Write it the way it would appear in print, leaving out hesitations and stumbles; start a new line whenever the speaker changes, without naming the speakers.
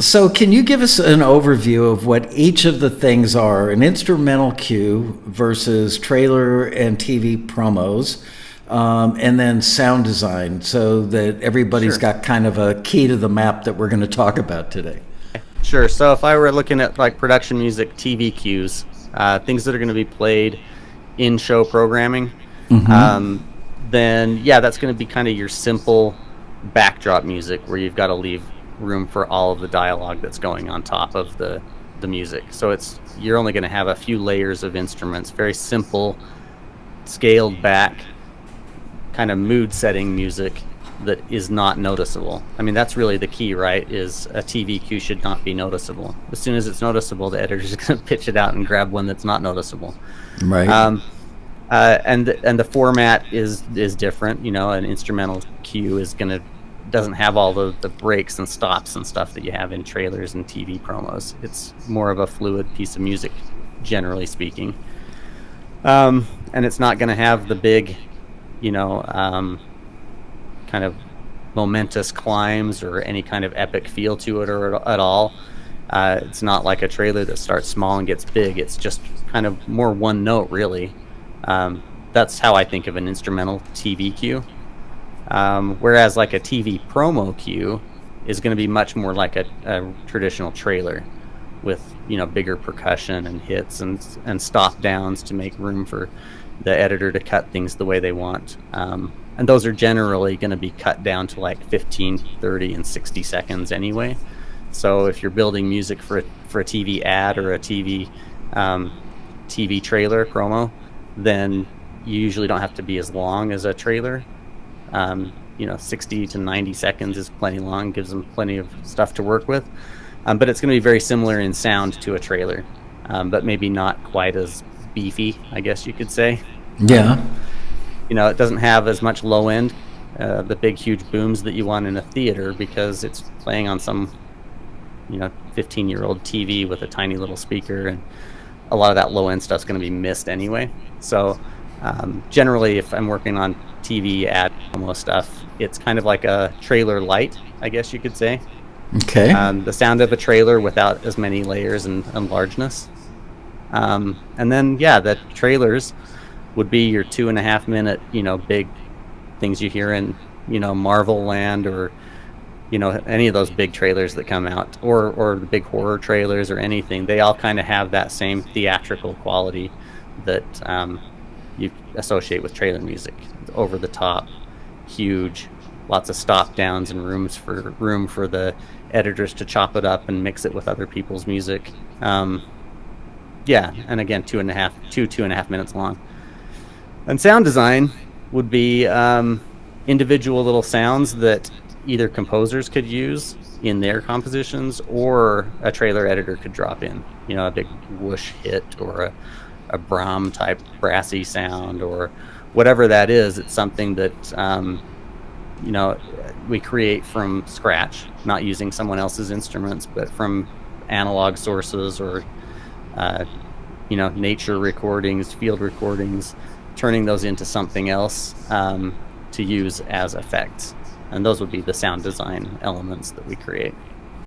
So, can you give us an overview of what each of the things are? An instrumental cue versus trailer and TV promos, and then sound design, so that everybody's
Sure.
got kind of a key to the map that we're going to talk about today.
Sure. So if I were looking at like production music, TV cues, things that are going to be played in show programming, um, then yeah, that's going to be kind of your simple backdrop music where you've got to leave room for all of the dialogue that's going on top of the music. So you're only going to have a few layers of instruments, very simple, scaled back, kind of mood setting music that is not noticeable. I mean, that's really the key, right? Is a TV cue should not be noticeable. As soon as it's noticeable, the editor's going to pitch it out and grab one that's not noticeable.
Right.
And the format is different. You know, an instrumental cue doesn't have all the breaks and stops and stuff that you have in trailers and TV promos. It's more of a fluid piece of music, generally speaking. And it's not going to have the big, you know, kind of momentous climbs or any kind of epic feel to it or at all. It's not like a trailer that starts small and gets big. It's just kind of more one note, really. That's how I think of an instrumental TV cue. Whereas like a TV promo cue is going to be much more like a traditional trailer with, you know, bigger percussion and hits and stop downs to make room for the editor to cut things the way they want. And those are generally going to be cut down to like 15, 30, and 60 seconds anyway. So if you're building music for a TV ad or a TV trailer promo, then you usually don't have to be as long as a trailer. 60 to 90 seconds is plenty long, gives them plenty of stuff to work with. But it's going to be very similar in sound to a trailer, but maybe not quite as beefy, I guess you could say.
Yeah.
It doesn't have as much low end, the big, huge booms that you want in a theater because it's playing on some, 15-year-old TV with a tiny little speaker, and a lot of that low end stuff's going to be missed anyway. So generally, if I'm working on TV ad promo stuff, it's kind of like a trailer light, I guess you could say.
Okay.
The sound of a trailer without as many layers and largeness. And then, the trailers would be your 2.5 minute, big things you hear in, Marvel Land or, any of those big trailers that come out, or the big horror trailers or anything. They all kind of have that same theatrical quality that you associate with trailer music. Over the top, huge, lots of stop downs and room for the editors to chop it up and mix it with other people's music. And again, 2.5 minutes long. And sound design would be individual little sounds that either composers could use in their compositions or a trailer editor could drop in. A big whoosh hit or a Brahm type brassy sound or whatever that is. It's something that we create from scratch, not using someone else's instruments, but from analog sources or nature recordings, field recordings, turning those into something else to use as effects. And those would be the sound design elements that we create.